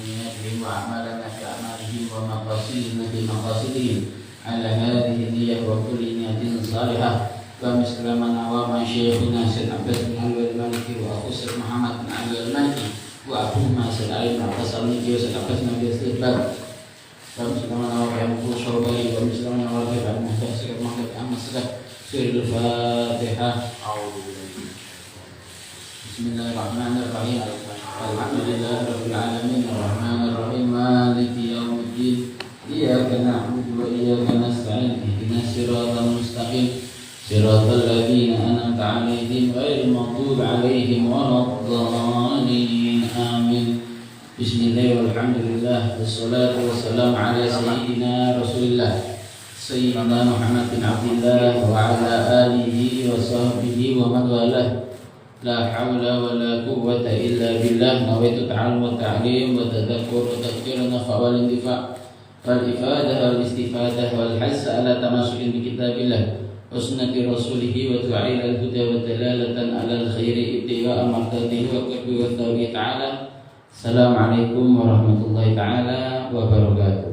نياتهم وأعمالنا كأعمالهم ومقاصدنا بمقاصدهم على هذه النية وكل نية صالحة ومثل ما نوى شيخنا سيد عباس بن علي المالكي وأخو سيد محمد بن علي المالكي وأخوهما سيد علي بن عباس المالكي وسيد عباس بن أبي السلباب ومثل ما نوى بأمكو شعبي ومثل ما نوى بأمكو سيد محمد بن أمس سيد الفاتحة. بسم الله الرحمن الرحيم. الحمد لله رب العالمين الرحمن الرحيم مالك يوم الدين إياك نعبد وإياك نستعين اهدنا الصراط المستقيم صراط الذين أنعمت عليهم غير المغضوب عليهم ولا الضالين آمين. بسم الله والحمد لله والصلاة والسلام على سيدنا رسول الله سيدنا محمد بن عبد الله وعلى آله وصحبه ومن والاه. لا حول ولا قوة إلا بالله. نويت التعلم والتعليم والتذكر وتذكير النفع والانتفاع والإفادة والاستفادة والحث على تمسك بكتاب الله وسنة رسوله ودعاء إلى الهدى ودلالة على الخير ابتغاء مرضاته والقرب والثواب تعالى. السلام عليكم ورحمة الله تعالى وبركاته.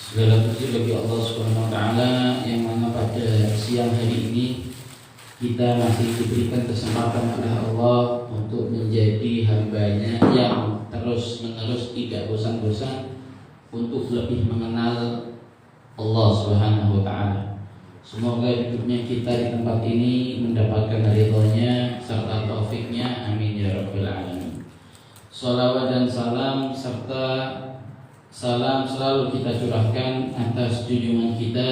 Segala puji bagi Allah Subhanahu wa taala yang mana pada siang hari ini kita masih diberikan kesempatan oleh Allah untuk menjadi hamba-Nya yang terus-menerus tidak bosan-bosan untuk lebih mengenal Allah Subhanahu wa taala. Semoga hidupnya kita di tempat ini mendapatkan ridho-Nya serta taufik-Nya. Amin ya rabbal alamin. Shalawat dan salam serta salam selalu kita curahkan atas junjungan kita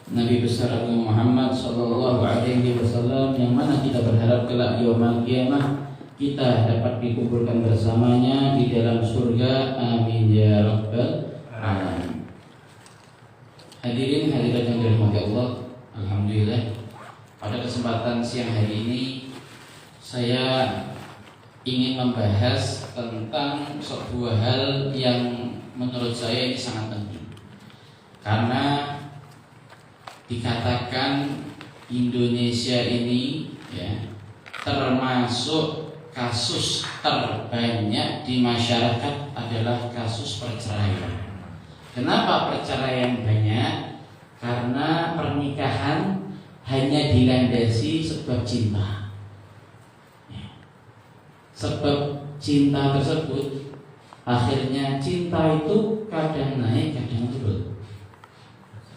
Nabi besar Agung Muhammad sallallahu alaihi wasallam yang mana kita berharap kelak yaumul qiyamah kita dapat dikumpulkan bersamanya di dalam surga. Amin ya rabbal alamin. Hadirin hadirat yang dirahmati Allah, alhamdulillah pada kesempatan siang hari ini saya ingin membahas tentang sebuah hal yang menurut saya ini sangat penting, karena dikatakan Indonesia ini ya termasuk kasus terbanyak di masyarakat adalah kasus perceraian. Kenapa perceraian banyak? Karena pernikahan hanya dilandasi sebab cinta. Sebab cinta tersebut akhirnya cinta itu kadang naik, kadang turun,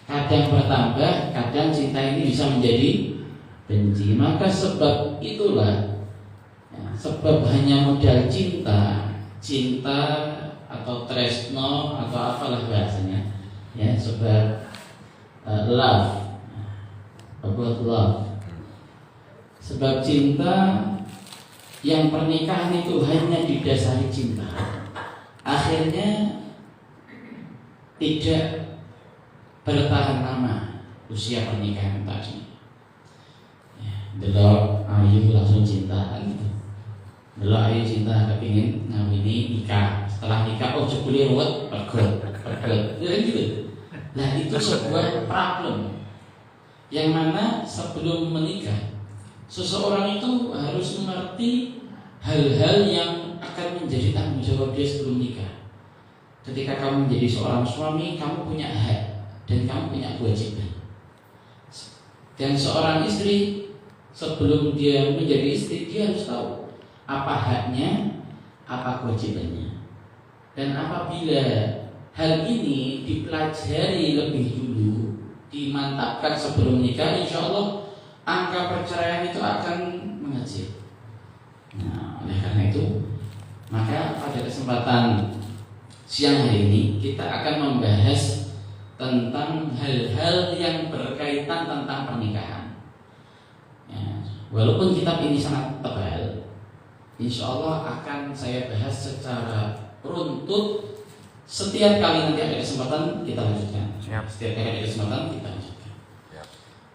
kadang bertambah, kadang cinta ini bisa menjadi benci. Maka sebab itulah ya, sebab hanya modal cinta atau tresno atau apalah bahasanya ya, sebab love, about love, sebab cinta yang pernikahan itu hanya didasari cinta, akhirnya tidak bertahan lama usia pernikahan tadi. Delok ayu langsung cinta gitu. Delok ayu cinta kepingin ngawini nikah. Setelah nikah oh jebule ruwet pergol. Ya gitu. Nah, itu sebuah problem yang mana sebelum menikah seseorang itu harus mengerti hal-hal yang akan menjadi tanggung jawab dia sebelum nikah. Ketika kamu menjadi seorang suami, kamu punya hak dan kamu punya kewajiban. Dan seorang istri sebelum dia menjadi istri, dia harus tahu apa haknya, apa kewajibannya. Dan apabila hal ini dipelajari lebih dulu, dimantapkan sebelum nikah, insya Allah angka perceraian itu akan mengecil. Nah, oleh karena itu, maka pada kesempatan siang hari ini kita akan membahas tentang hal-hal yang berkaitan tentang pernikahan. Ya, walaupun kitab ini sangat tebal, insya Allah akan saya bahas secara runtut. Setiap kali nanti ada kesempatan kita lanjutkan. Setiap kali ada kesempatan kita lanjutkan.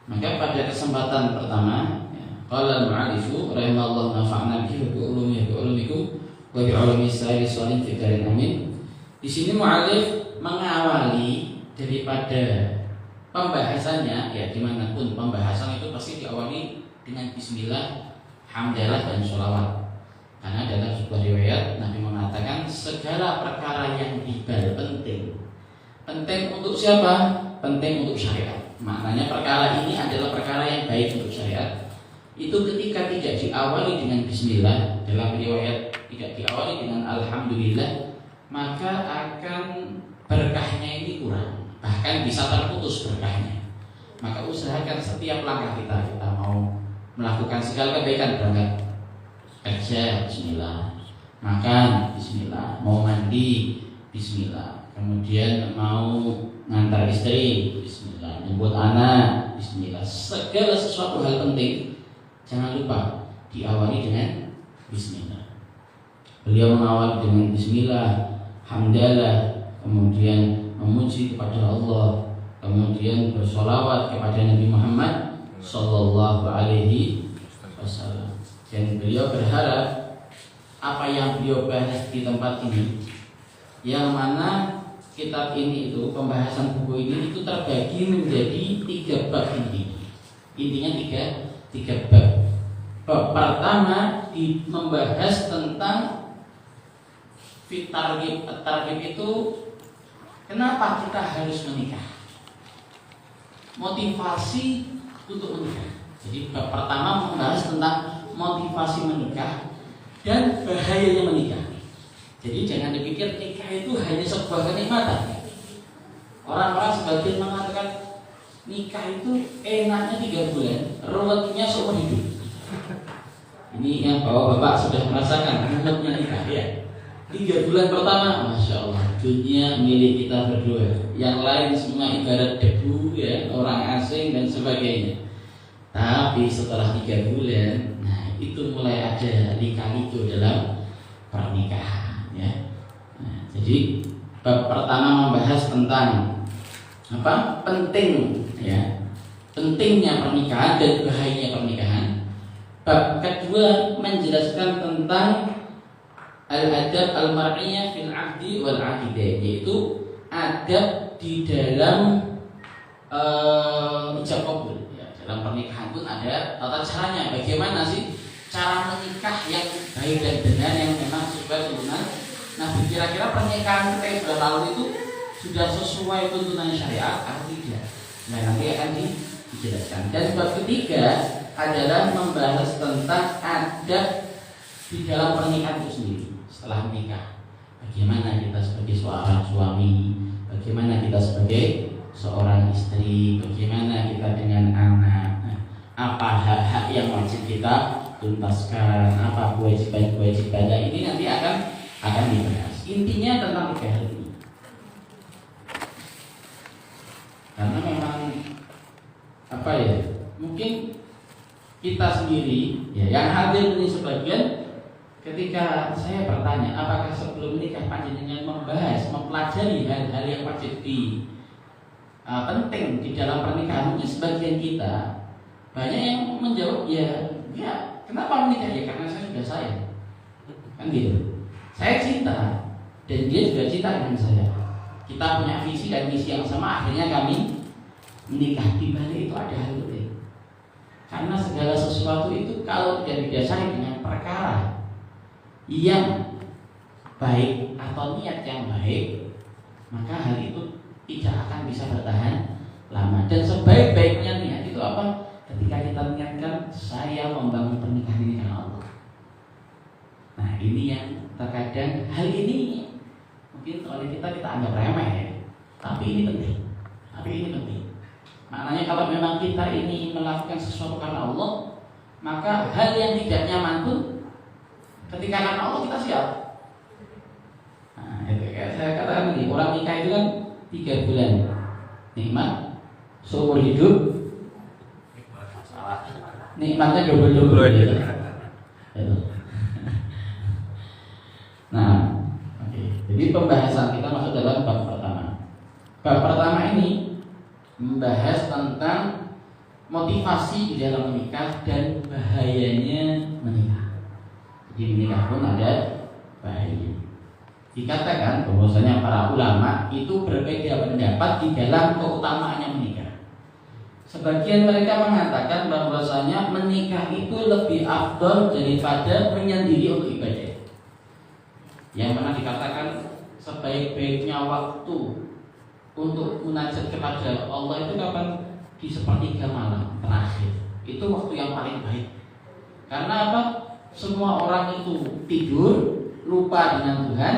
Maka pada kesempatan pertama, qala al-mu'allifu rahimallahu nafa'na bihi wa bi ulumihi wa ulumikum wa bi ulumi sayyid shalin fi darin amin. Di sini mu'allif mengawali daripada pembahasannya, ya dimanapun pembahasan itu pasti diawali dengan bismillah, hamdalah dan sholawat. Karena dalam sebuah riwayat Nabi mengatakan segala perkara yang dibal penting. Penting untuk siapa? Penting untuk syariat. Maknanya perkara ini adalah perkara yang baik untuk syariat. Itu ketika tidak diawali dengan bismillah, dalam riwayat tidak diawali dengan alhamdulillah, maka akan berkahnya ini kurang, bahkan bisa terputus berkahnya. Maka usahakan setiap langkah kita mau melakukan segala kebaikan, berangkat kerja bismillah, makan bismillah, mau mandi bismillah, kemudian mau ngantar istri bismillah, jemput anak bismillah. Segala sesuatu hal penting jangan lupa diawali dengan bismillah. Beliau mengawali dengan bismillah, hamdalah, kemudian memuji kepada Allah, kemudian bersolawat kepada Nabi Muhammad Sallallahu Alaihi Wasallam. Dan beliau berharap apa yang beliau bahas di tempat ini, yang mana kitab ini itu, pembahasan buku ini itu terbagi menjadi 3 bab inti. Intinya tiga bab. Bab pertama membahas tentang fitargib. Targib itu kenapa kita harus menikah, motivasi untuk menikah. Jadi bab pertama membahas tentang motivasi menikah dan bahayanya menikah. Jadi jangan dipikir nikah itu hanya sebuah kenikmatan. Orang-orang sebagian mengatakan nikah itu enaknya 3 bulan, ruwetnya seumur hidup. Ini yang bapak sudah merasakan ruwetnya nikah ya. 3 bulan pertama, masya Allah, dunia milik kita berdua. Yang lain semua ibarat debu ya, orang asing dan sebagainya. Tapi setelah 3 bulan, nah itu mulai ada lika-liku dalam pernikahan ya. Nah, jadi bab pertama membahas tentang apa? Penting ya, pentingnya pernikahan dan bahayanya pernikahan. Bab kedua menjelaskan tentang al-adab al-mar'iyah fil 'aqdi wal 'aqidah, yaitu adab di dalam ijab kabul. Dalam pernikahan pun ada tata caranya. Bagaimana sih cara menikah yang baik dan benar yang memang sesuai tuntunan Nabi? Kira-kira pernikahan kita yang sudah lalu itu sudah sesuai tuntunan syariat atau tidak? Nah, nanti akan dijelaskan. Dan bab ketiga adalah membahas tentang adab di dalam pernikahan itu sendiri. Setelah menikah, bagaimana kita sebagai seorang suami, bagaimana kita sebagai seorang istri, bagaimana kita dengan anak, apa hak-hak yang wajib kita tuntaskan, apa kewajiban-kewajibannya, ini nanti akan dibahas. Intinya tentang 3 hal ini. Karena memang apa ya, mungkin kita sendiri ya, yang hadir ini sebagian, ketika saya bertanya apakah sebelum menikah panjenengan membahas, mempelajari hal-hal yang wajib penting di dalam pernikahan, mungkin sebagian kita banyak yang menjawab ya kenapa menikah, ya karena saya sudah sayang, kan gitu. Saya cinta dan dia juga cinta dengan saya, kita punya visi dan misi yang sama, akhirnya kami menikah. Di balik itu ada hal penting, karena segala sesuatu itu kalau tidak didasari dengan perkara yang baik atau niat yang baik, maka hal itu tidak akan bisa bertahan lama. Dan sebaik-baiknya niat itu apa? Ketika kita niatkan saya membangun pernikahan ini karena Allah. Nah, ini yang terkadang hal ini mungkin oleh kita anggap remeh ya. Tapi ini penting. Maknanya kalau memang kita ini melakukan sesuatu karena Allah, maka hal yang tidak nyaman pun ketika karena Allah kita siap. Nah, itu kayak saya katakan tadi, orang nikah itu kan 3 bulan nikmat, seumur hidup nikmatnya double gitu. Nah, oke. Jadi pembahasan kita masuk dalam bab pertama. Bab pertama ini membahas tentang motivasi di dalam menikah dan bahayanya menikah. Jadi menikah pun ada bahaya. Dikatakan bahwasanya para ulama itu berbeda pendapat di dalam keutamaannya menikah. Sebagian mereka mengatakan bahwasanya menikah itu lebih afdol daripada menyendiri untuk ibadah. Yang mana dikatakan sebaik-baiknya waktu untuk munajat kepada Allah itu kapan? Di sepertiga malam terakhir. Itu waktu yang paling baik. Karena apa? Semua orang itu tidur, lupa dengan Tuhan.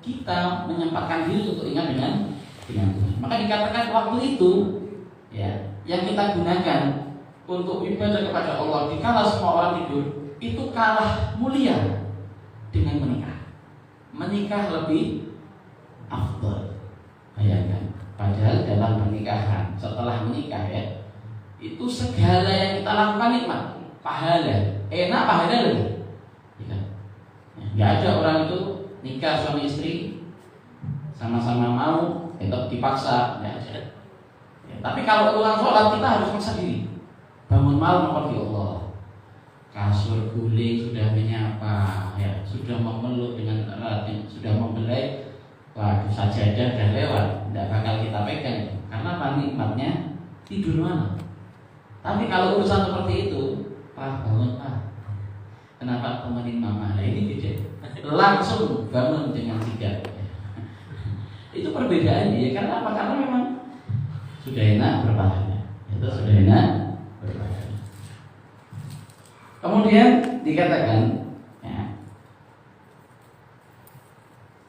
Kita menyempatkan diri untuk ingat dengan Tuhan. Maka dikatakan waktu itu, ya, yang kita gunakan untuk ibadah kepada Allah dikala semua orang tidur, itu kalah mulia dengan menikah. Menikah lebih afdal. Bayangkan, padahal dalam pernikahan, setelah menikah ya, itu segala yang kita lakukan nikmat, pahala, enak pahala lebih. Ya, nggak ada orang itu nikah suami istri sama-sama mau, itu dipaksa, nggak ada. Tapi kalau ulang sholat kita harus maksa diri. Bangun malam di Allah, kasur guling sudah menyapa, ya sudah memeluk dengan erat, sudah membelai. Waduh, sajadah sudah lewat, tidak bakal kita pegang. Karena apa? Nikmatnya tidur malam. Tapi kalau urusan seperti itu, Pak bangun Pak, kenapa temenin mama? Nah ini beda. Langsung bangun dengan sigap. Itu perbedaannya ya. Karena apa? Karena memang sudah enak berpahala. Itu sudah enak berpahala. Kemudian dikatakan, ya,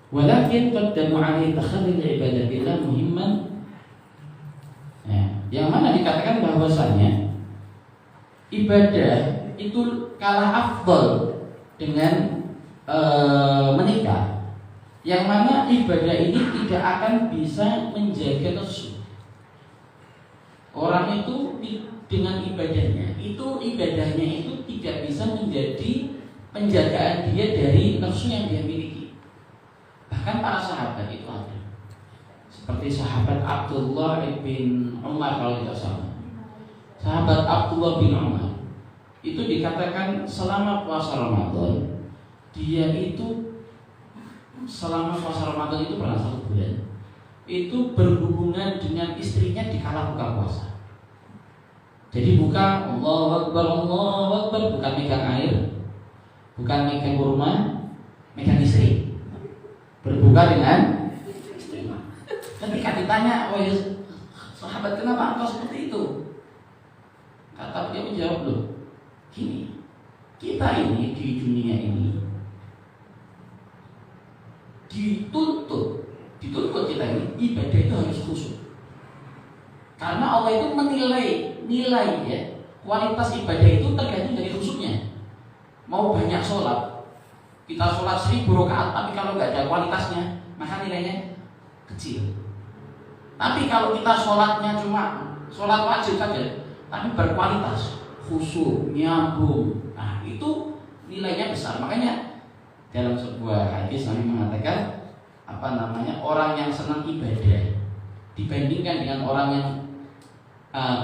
walakin qaddamu alaihi takhallil ibadatillah muhimman. Ya, yang mana dikatakan bahwasanya ibadah itu kalah afdal dengan menikah. Yang mana ibadah ini tidak akan bisa menjaga nafsu. Orang itu dengan ibadahnya itu tidak bisa menjadi penjagaan dia dari nafsu yang dia miliki. Bahkan para sahabat itu ada, seperti sahabat Abdullah bin Umar kalau tidak salah. Sahabat Abdullah bin Umar itu dikatakan selama puasa Ramadan, dia itu selama puasa Ramadan itu pernah 1 bulan itu berhubungan dengan istrinya di kala buka puasa. Jadi buka Allahu Akbar, bukan megang air, bukan megang kurma, megang istri. Berbuka dengan istri. Ketika ditanya, oh ya sahabat kenapa engkau seperti itu? Kata dia menjawab, loh, gini, kita ini di dunia ini dituntut kita ini ibadah itu harus khusyuk. Karena Allah itu nilai ya, kualitas ibadah itu tergantung dari khusyuknya. Mau banyak sholat, kita sholat 1000 rakaat, tapi kalau nggak ada kualitasnya, maka nilainya kecil. Tapi kalau kita sholatnya cuma sholat wajib saja, tapi berkualitas, khusyuk, nyambung, nah itu nilainya besar. Makanya dalam sebuah hadis Nabi mengatakan orang yang senang ibadah dibandingkan dengan orang yang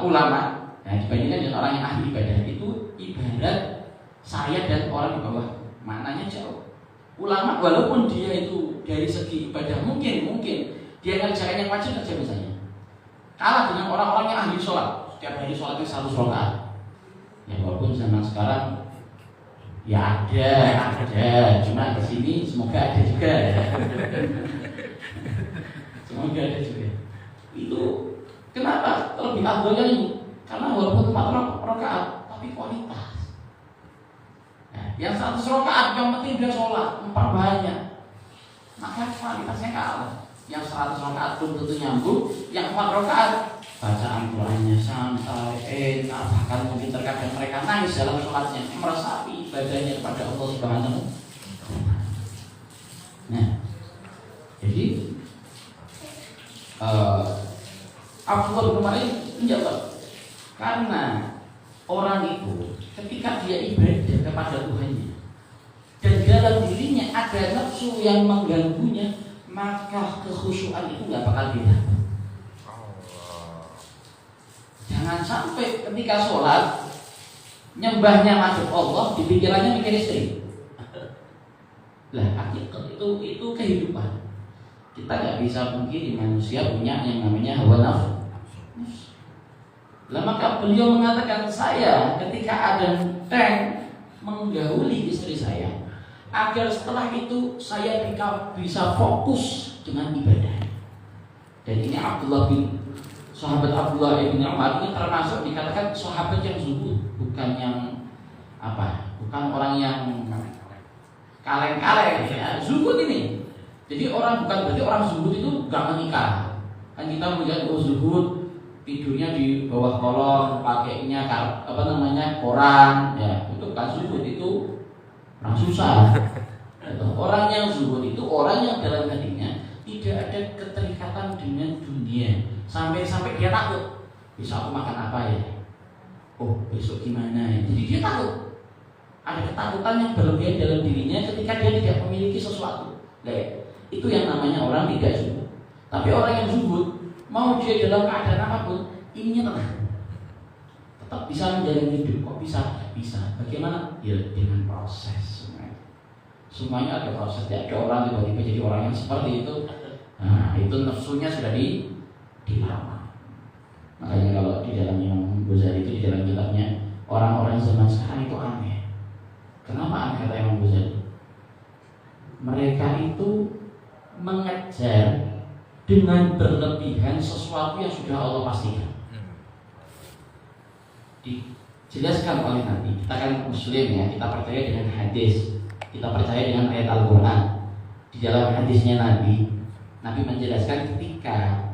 ulama, dibandingkan dengan orang yang ahli ibadah itu ibarat saya dan orang di bawah. Maknanya jauh. Ulama walaupun dia itu dari segi ibadah mungkin dia ngerjakan yang wajib saja misalnya, kalah dengan orang-orang yang ahli sholat, setiap hari sholatnya 100 rakaat. Ya walaupun zaman sekarang ya ada, cuma di sini semoga ada juga ya. Semoga ada juga. Itu kenapa lebih afdalnya ini? Karena walaupun 4 rakaat tapi kualitas. Nah, yang 100 rakaat yang penting dia sholat memperbanyak, maka kualitasnya kalah. Yang 100 rakaat belum tentu nyambung, yang 4 rakaat bacaan Qur'annya santai, enak, bahkan mungkin terkadang mereka nangis dalam sholatnya, meresapi ibadahnya kepada Allah Subhanahu. Nah, jadi Abdullah bin Umar menjawab, karena orang itu ketika dia ibadah kepada Tuhannya dan dalam dirinya ada nafsu yang mengganggunya, maka kekhusyuan itu nggak bakal didapat. Jangan sampai ketika sholat nyembahnya masuk Allah, di pikirannya mikir istri. Lah, hakikat itu kehidupan. Kita nggak bisa mungkin manusia punya yang namanya hawa nafsu. Lah maka beliau mengatakan, saya ketika ada tank menggauli istri saya, agar setelah itu saya bisa fokus dengan ibadah. Dan ini sahabat Abdullah bin Umar ini termasuk dikatakan sahabat yang zuhud, bukan orang yang kaleng-kaleng ya. Zuhud ini. Jadi bukan berarti orang zuhud itu gak menikah. Kan kita melihat zuhud tidurnya di bawah kolong, pakainya koran ya. Itu bukan zuhud, itu orang susah. Orang yang zuhud itu orang yang dalam hatinya tidak ada keterikatan dengan dunia, sampai dia takut, bisa aku makan apa ya, besok gimana ya. Jadi dia takut, ada ketakutan yang berlebihan dalam dirinya ketika dia tidak memiliki sesuatu. Itu yang namanya orang tidak zuhud. Tapi orang yang zuhud, mau dia dalam keadaan apapun, ininya tenang, tetap bisa menjalani hidup. Kok bisa? Bagaimana? Ya dengan proses. Semuanya ada proses. Tidak ada orang tiba-tiba jadi orang yang seperti itu. Nah, itu nafsunya sudah dilarang. Makanya kalau di dalam Imam Ghazali itu, di dalam kitabnya, orang-orang zaman sekarang itu aneh. Kenapa aneh kata Imam Ghazali? Mereka itu mengejar dengan berlebihan sesuatu yang sudah Allah pastikan. Dijelaskan oleh Nabi. Kita kan Muslim ya, kita percaya dengan hadis, kita percaya dengan ayat Al-Quran. Di dalam hadisnya Nabi menjelaskan ketika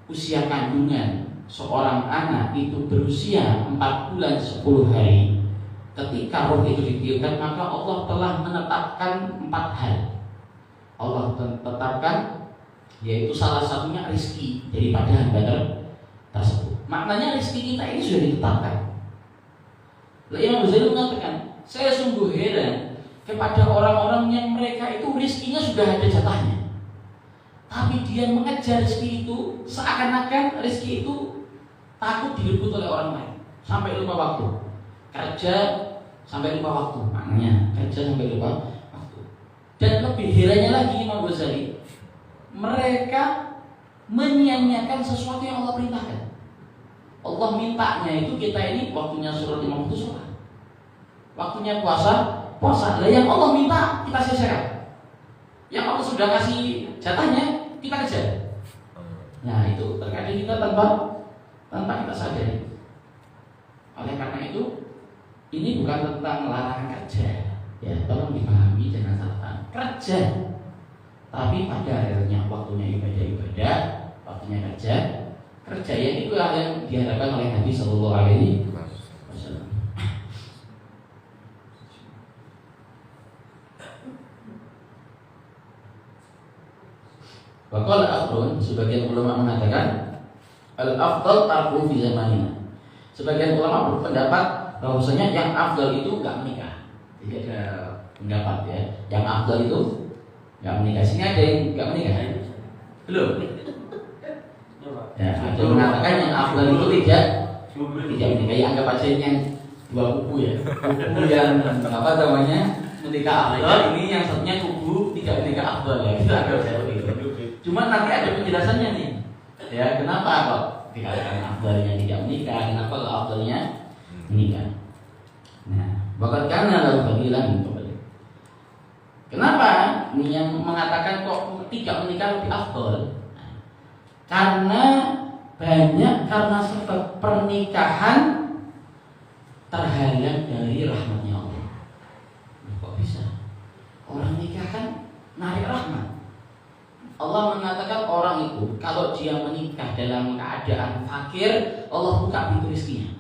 usia kandungan seorang anak itu berusia 4 bulan 10 hari, ketika roh itu ditiupkan, maka Allah telah menetapkan 4 hal. Allah tetapkan, yaitu salah satunya rezeki daripada hamba tersebut. Maknanya rezeki kita ini sudah ditetapkan. Imam Ghazali mengatakan, saya sungguh heran kepada orang-orang yang mereka itu rezekinya sudah ada jatahnya, tapi dia mengejar rezeki itu seakan-akan rezeki itu takut direbut oleh orang lain, sampai lupa waktu kerja, sampai lupa waktu. Maknanya kerja sampai lupa waktu. Dan lebih herannya lagi Imam Ghazali, mereka menyia-nyiakan sesuatu yang Allah perintahkan. Allah mintanya itu kita ini waktunya surat 5 itu sholat, waktunya puasa. Lah yang Allah minta kita sia-siakan, yang Allah sudah kasih jatahnya kita kejar. Nah itu terkadang kita tanpa kita sadari. Oleh karena itu, ini bukan tentang larangan kerja ya, tolong dipahami, jangan salah kerja. Tapi pada akhirnya waktunya ibadah, waktunya kerja ya, itu yang diharapkan oleh Nabi Sallallahu Alaihi Wasallam. Waqala akhrun, sebagian ulama mengatakan al-afdal tarku fi zamanina. Sebagian ulama berpendapat bahwasanya yang afdal itu enggak menikah. Jadi ada pendapat ya, yang afdal itu enggak menikah. Sini ada yang enggak menikah? Belum. Ya, ada yang mengatakan yang afdal itu tidak menikah. Ya anggap aja yang dua kubu ya. Kubu yang menikah afdal, ini yang satunya kubu tidak menikah afdal ya. Kita anggap seperti itu. Cuma nanti ada penjelasannya nih. Ya, kenapa kok dikatakan afdalnya tidak menikah, kenapa kalau afdalnya menikah? Nah, bahkan karena lalu fadilah kembali. Kenapa ini yang mengatakan kok tidak menikah lebih afdal? Karena sebab pernikahan terhalang dari rahmatnya Allah. Kok bisa? Orang nikah kan narik rahmat. Allah mengatakan orang itu kalau dia menikah dalam keadaan fakir, Allah buka pintu rezekinya.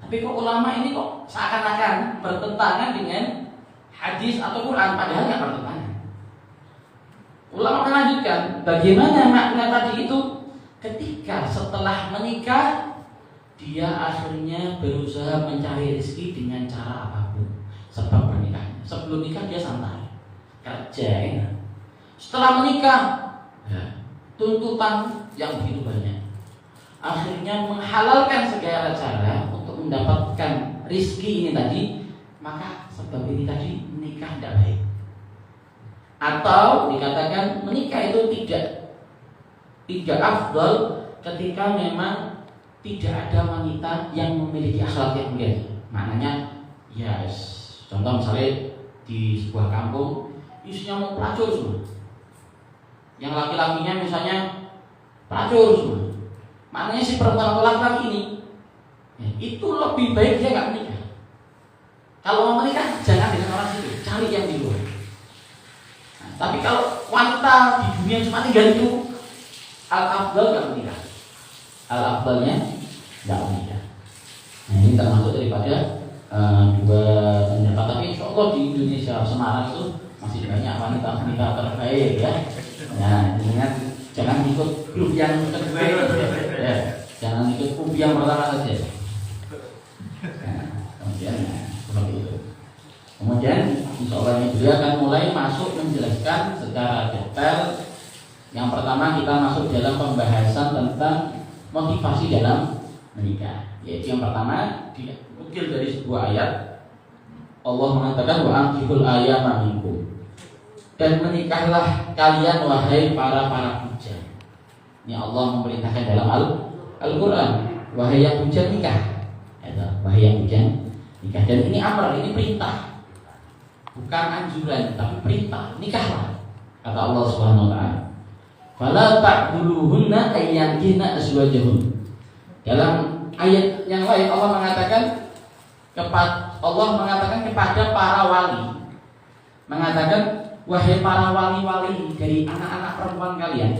Tapi kok ulama ini kok seakan-akan bertentangan dengan hadis atau Quran, padahal nggak bertentangan. Ulama melanjutkan, bagaimana makna tadi itu? Ketika setelah menikah, dia akhirnya berusaha mencari rezeki dengan cara apapun. Sebab pernikahannya. Sebelum nikah dia santai, kerja enak. Setelah menikah, tuntutan yang begitu banyak. Akhirnya menghalalkan segala cara untuk mendapatkan rizki ini tadi. Maka sebab ini tadi menikah tidak baik. Atau dikatakan menikah itu tidak afdal ketika memang tidak ada wanita yang memiliki akhlak yang mulia. Maknanya, ya, contoh misalnya di sebuah kampung isinya mau pelacur semua. Yang laki-lakinya misalnya pelacur semua. Maknanya si perempuan atau laki-laki ini itu lebih baik dia nggak menikah. Kalau mau menikah jangan dengan orang itu, cari yang di luar. Nah, tapi kalau wanita di dunia cuma tinggal itu, al-afdal nggak menikah. Al-afdalnya nggak menikah. Nah, ini termasuk daripada dua pendapat. Tapi insya Allah di Indonesia Semarang itu masih banyak wanita-wanita terbaik ya. Nah, jangan ikut grup yang terbaik ya. Jangan ikut grup yang pertama saja. Nah, kemudian seperti itu. Kemudian insya Allah ini beliau akan mulai masuk menjelaskan secara detail. Yang pertama kita masuk dalam pembahasan tentang motivasi dalam menikah. Yaitu yang pertama diukil dari sebuah ayat. Allah mengatakan wa anqihul ayyama minkum, dan menikahlah kalian wahai para bujang. Ini Allah memerintahkan dalam Al-Quran, wahai yang bujang nikah. Wahai yang bujang nikah. Dan ini amr, ini perintah, bukan anjuran, tapi perintah. Nikahlah, kata Allah Subhanahu Wa Taala. Fala ta'duluhunna ayyankina azwajahun. Dalam ayat yang lain Allah mengatakan kepada para wali, mengatakan wahai para wali-wali dari anak-anak perempuan kalian,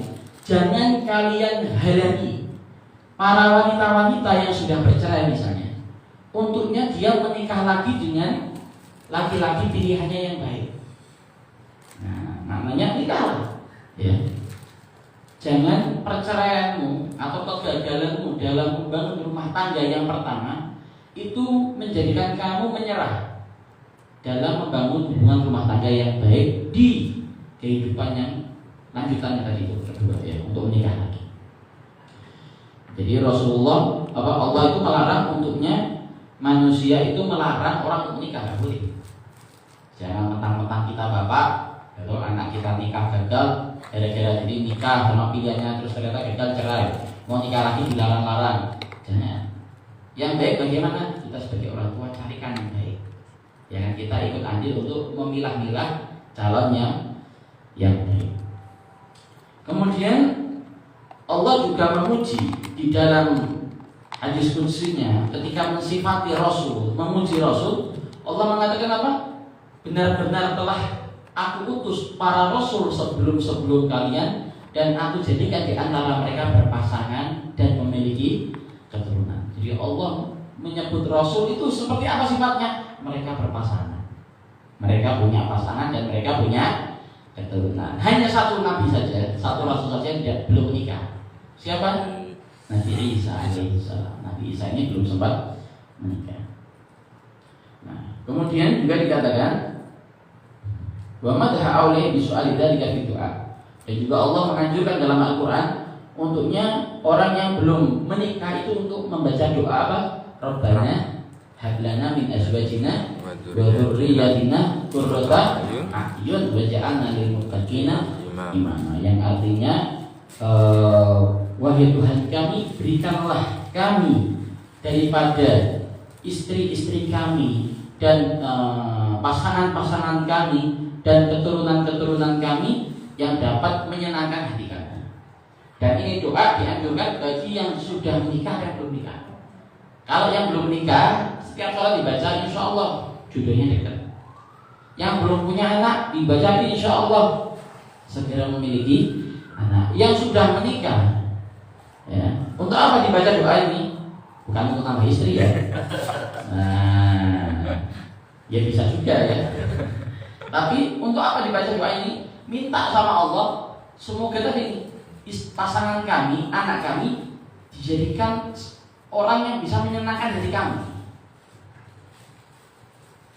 jangan kalian halangi para wanita-wanita yang sudah bercerai misalnya, untuknya dia menikah lagi dengan laki-laki pilihannya yang baik. Nah, namanya nikah ya. Jangan perceraianmu atau kegagalanmu dalam membangun rumah tangga yang pertama itu menjadikan kamu menyerah dalam membangun hubungan rumah tangga yang baik di kehidupan yang lanjutannya tadi itu kedua ya, untuk menikah lagi. Jadi Allah itu melarang untuknya, manusia itu melarang orang untuk menikah, nggak boleh. Jangan mentang-mentang kita bapak atau anak kita nikah gagal gara-gara jadi nikah sama pilihannya terus ternyata gagal cerai, mau nikah lagi dilarang-larang. Jangan. Yang baik bagaimana? Kita sebagai orang tua carikan yang baik. Jangan kita ikut andil untuk memilah-milah calon yang baik. Kemudian Allah juga memuji di dalam hadis qudsinya ketika mensifati Rasul, memuji Rasul. Allah mengatakan apa? Benar-benar telah aku utus para rasul sebelum kalian, dan aku jadikan di antara mereka berpasangan dan memiliki keturunan. Jadi Allah menyebut rasul itu seperti apa sifatnya? Mereka berpasangan, mereka punya pasangan dan mereka punya keturunan. Hanya satu nabi saja, satu rasul saja yang belum menikah. Siapa? Nabi Isa alaihissalam. Nabi Isa ini belum sempat menikah. Nah, kemudian juga dikatakan wa madha aulai bisu'ali dzalika fi du'a. Dan juga Allah menganjurkan dalam Al-Qur'an untuknya orang yang belum menikah itu untuk membaca doa apa? Rabbana hab lana min azwajina wa dzurriyyatina qurrata a'yun waj'alna lil muttaqina imama. Yang artinya wahai Tuhan kami, berikanlah kami daripada istri-istri kami dan pasangan-pasangan kami dan keturunan-keturunan kami yang dapat menyenangkan hati kami. Dan ini doa dianjurkan bagi yang sudah menikah dan belum menikah. Kalau yang belum menikah, setiap sholat dibaca insya Allah jodohnya dekat. Yang belum punya anak dibaca insya Allah segera memiliki anak. Yang sudah menikah, ya, untuk apa dibaca doa ini? Bukan untuk tambah istri ya. Nah, ya bisa juga ya. Tapi untuk apa dibaca doa ini? Minta sama Allah semoga tadi pasangan kami, anak kami dijadikan orang yang bisa menyenangkan hati kami.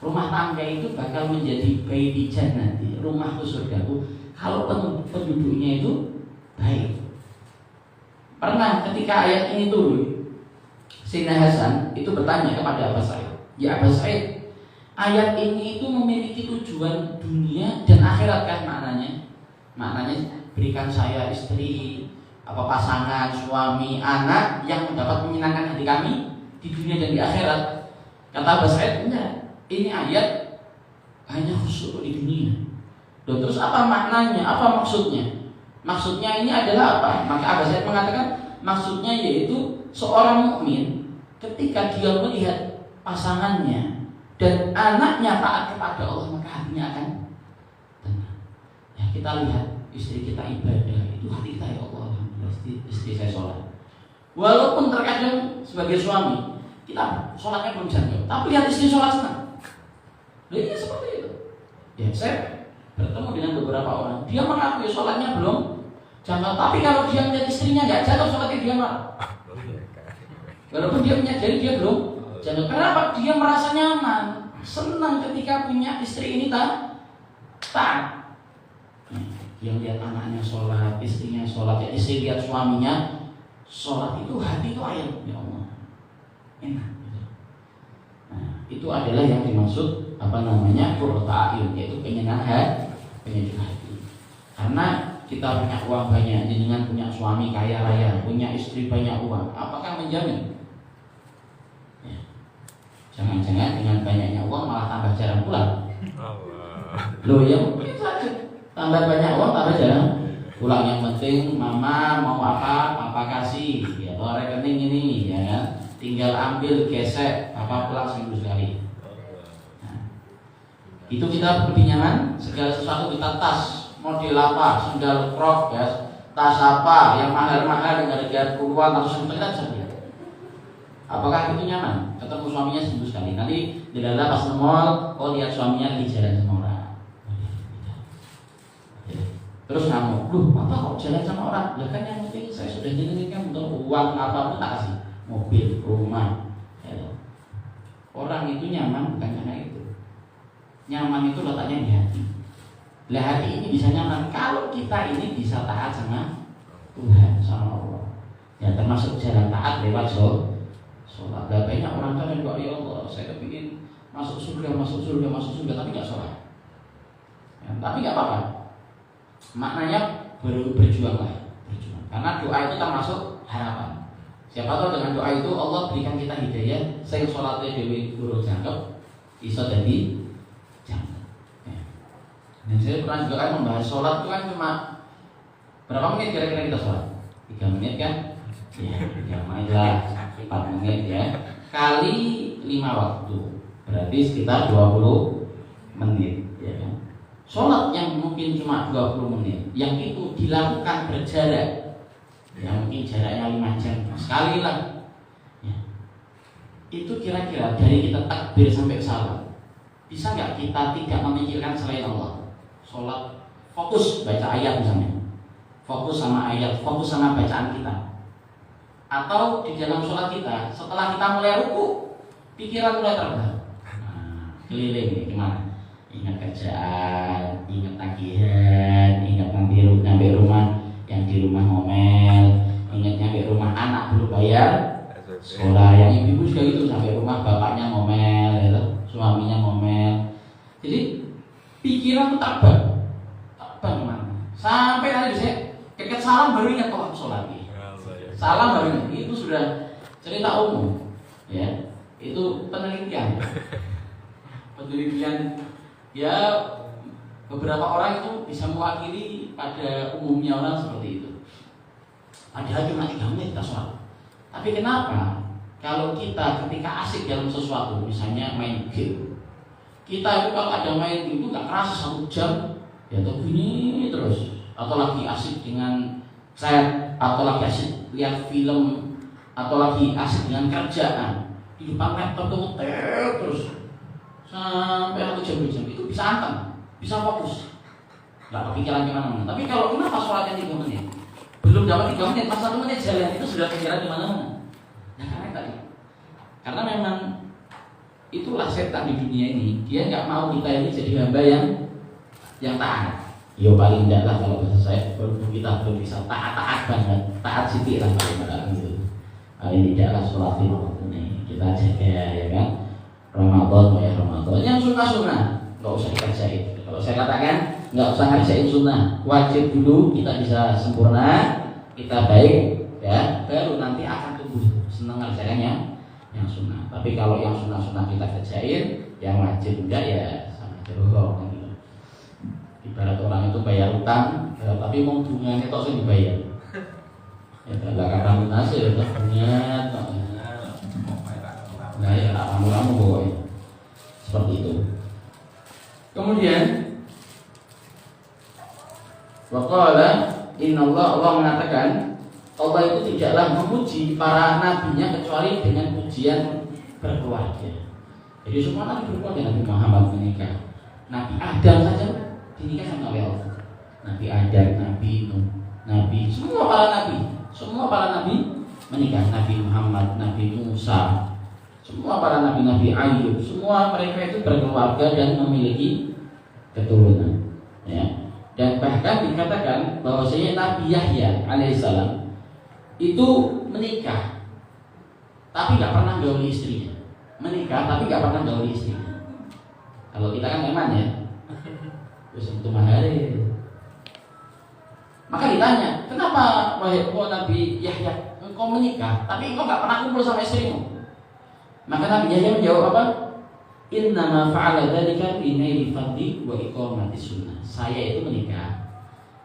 Rumah tangga itu bakal menjadi baiti jannati, rumahku surgaku, kalau penduduknya itu baik. Pernah ketika ayat ini turun, Sayyidina Hasan itu bertanya kepada Abbas Sa'id, ya Abbas Sa'id, ayat ini itu memiliki tujuan dunia dan akhirat kan maknanya? Maknanya berikan saya istri, apa pasangan, suami, anak yang dapat menyenangkan hati kami di dunia dan di akhirat. Kata Abu Sa'id, enggak, ini ayat hanya khusus di dunia. Loh, terus apa maknanya? Apa maksudnya? Maksudnya ini adalah apa? Maka Abu Sa'id mengatakan maksudnya yaitu seorang mukmin ketika dia melihat pasangannya dan anaknya taat kepada Allah, maka hatinya akan tenang. Ya, kita lihat istri kita ibadah, itu hati kita, ya Allah, istri saya sholat. Walaupun terkadang sebagai suami kita sholatnya belum jangkau, tapi lihat istri sholat senang. Jadi seperti itu. Ya, saya bertemu dengan beberapa orang, dia mengakui sholatnya belum jangkau, tapi kalau dia melihat istrinya nggak jatuh sholatnya, dia marah. Walaupun dia menyadari dia belum jangkau. Kenapa? Dia merasa nyaman, senang ketika punya istri ini taat. Yang lihat anaknya sholat, istrinya sholat, ya istri lihat suaminya sholat, itu hati itu ayat, ya Allah, enak gitu. Nah, itu adalah yang dimaksud qurratu a'yun, yaitu penyenangan hati. Karena kita punya uang banyak, dengan punya suami kaya raya, punya istri banyak uang, apakah menjamin? Ya. Jangan-jangan dengan banyaknya uang malah tambah jarang pulang. Loh ya mungkin saja. Tambah banyak uang, tambah jarang pulang. Yang penting mama mau apa kasih, ya, atau rekening ini, ya kan, tinggal ambil gesek, apa pulang seminggu sekali. Nah, itu kita lebih nyaman, segala sesuatu kita tas, model apa, sandal crop, ya, tas apa, yang mahal-mahal, yang harga puluhan atau sejuta, kita bisa lihat. Apakah itu nyaman? Ketemu suaminya seminggu sekali, nanti dilala pas nge-mall, oh lihat suaminya lagi jalan sama orang. Terus ngamuk, duh apa kok jalan sama orang? Ya kan yang penting saya sudah jenengan untuk uang apapun tak kasih, mobil, rumah. Ya. Orang itu nyaman bukan karena itu. Nyaman itu letaknya di hati. Lah hati ini bisa nyaman kalau kita ini bisa taat sama Tuhan, sama Allah. Ya termasuk jalan taat lewat sholat. Lah banyak orang kadang doa, ya Allah saya kepingin masuk surga, tapi nggak sholat. Ya, tapi nggak apa-apa. Maknanya berjuanglah. Karena doa itu termasuk harapan. Siapa tahu dengan doa itu Allah berikan kita hidayah, sing sholatnya dewi guru jangkep bisa jadi jangkep. Ya. Dan saya pernah juga kan membahas sholat itu kan cuma berapa menit kira-kira kita sholat? 3 menit kan? Ya, 3 menit lah, 4 menit ya. Kali 5 waktu, berarti sekitar 20 menit. Ya kan? Sholat yang mungkin cuma 20 menit, yang itu dilakukan berjarak, ya mungkin jaraknya 5 jam sekali lah, ya. Itu kira-kira dari kita takbir sampai salam, bisa nggak kita tidak memikirkan selain Allah? Sholat fokus baca ayat misalnya, fokus sama ayat, fokus sama bacaan kita. Atau di dalam sholat kita, setelah kita mulai ruku, pikiran mulai terbang, keliling nih kemana? Ingat kerjaan, ingat tagihan, ingat nanti nyampe rumah, yang di rumah ngomel, ingat nyampe rumah anak belum bayar sekolah, yang ibu juga gitu, sampai rumah bapaknya ngomel, ya, suaminya ngomel. Jadi pikiran tuh terbang kemana? Sampai nanti saya keket salam baru ingat waktu sholat nih. Salam baru ingat, itu sudah cerita umum, ya, itu penelitian. Ya beberapa orang itu bisa mewakili pada umumnya orang seperti itu. Padahal cuma 3 menit kita sholat. Tapi kenapa? Kalau kita ketika asik dalam sesuatu, misalnya main game, kita itu kalau ada main game itu nggak kerasa 1 jam, ya tuh gini terus. Atau lagi asik dengan chat, atau lagi asik lihat film, atau lagi asik dengan kerjaan, di depan laptop tuh ngetel terus sampai 1 jam, 2 jam, itu bisa antem, bisa fokus, nggak kepikiran kemana-mana. Tapi kalau kenapa sholatnya 3 menit, belum dapat 3 menit, pas 1 menit jalan itu sudah pikiran kemana-mana. Nah karena tadi, karena memang itulah setan di dunia ini, dia nggak mau kita ini jadi hamba yang taat. Yo paling tidak lah kalau bahasa saya, kita belum bisa taat banget, taat siti lah paling tidak gitu. Paling tidak lah sholat 5 waktu ini kita jaga, ya kan. Ramadan, ya Ramadan, yang sunnah nggak usah dikerjain. Kalau saya katakan nggak usah ngerjain sunnah, wajib dulu kita bisa sempurna, kita baik ya, baru nanti akan tumbuh senang ngerjakannya yang sunnah. Tapi kalau yang sunnah-sunnah kita kerjain, yang wajib enggak ya sama aja bohong gitu. Ibarat orang itu bayar utang, ya, tapi mau bunganya tok sing dibayar. Ya enggak akan lunas ya, bunga. Nah ya kamu pokoknya seperti itu. Kemudian waqala Allah mengatakan Allah itu tidaklah memuji para nabinya kecuali dengan pujian berkeluarga. Jadi semua nabi berkeluarga. Nabi Muhammad menikah, Nabi Adam saja dinikah sama Allah. Nabi Adam, Nabi Nuh, Nabi semua para nabi menikah. Nabi Muhammad, Nabi Musa, semua para nabi Ayub, semua mereka itu berkeluarga dan memiliki keturunan. Ya. Dan bahkan dikatakan bahwasanya Nabi Yahya alaihissalam itu menikah, tapi nggak pernah gauli istrinya. Menikah tapi nggak pernah gauli istrinya. Kalau kita kan eman ya, terus itu mahari. Maka ditanya, kenapa wahai Nabi Yahya engkau menikah, tapi engkau nggak pernah kumpul sama istrimu? Maka Nabi Yahya menjawab apa? Innama fa'ala dzalika li fadli wa iqamati sunnah. Saya itu menikah